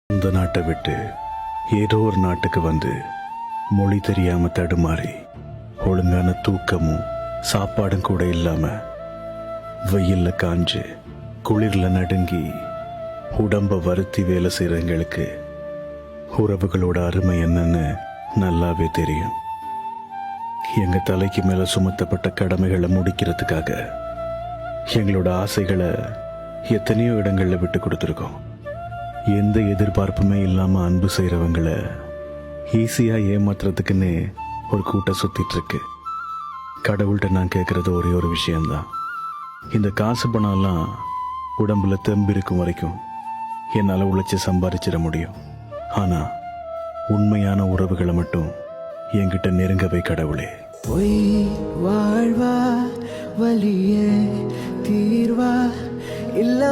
இந்த நாட்டை விட்டு ஏதோ ஒரு நாட்டுக்கு வந்து மொழி தெரியாம தடுமாறி ஒழுங்கான தூக்கமும் சாப்பாடும் கூட இல்லாம வெயில்ல காஞ்சு குளிர்ல நடுங்கி உடம்ப வருத்தி வேலை செய்யறவங்களுக்கு உறவுகளோட அருமை என்னன்னு நல்லாவே தெரியும். எங்க தலைக்கு மேல சுமத்தப்பட்ட கடமைகளை முடிக்கிறதுக்காக எங்களோட ஆசைகளை எத்தனையோ இடங்கள்ல விட்டு கொடுத்துருக்கோம். எந்த எதிர்பார்ப்புமே இல்லாம அன்பு செய்யறவங்கள ஈஸியா ஏமாத்துறதுக்குன்னு ஒரு கூட்டம் சுத்திட்டு இருக்கு. கடவுள்கிட்ட நான் கேட்கறது ஒரே ஒரு விஷயம்தான், இந்த காசு பணம்லாம் உடம்புல தெம்பு இருக்கும் வரைக்கும் என்னால் உழைச்சி சம்பாதிச்சிட முடியும். ஆனா உண்மையான உறவுகளை மட்டும் என்கிட்ட நெருங்கவே கடவுளே. பொய் வாழ்வா வலியே தீர்வா இல்ல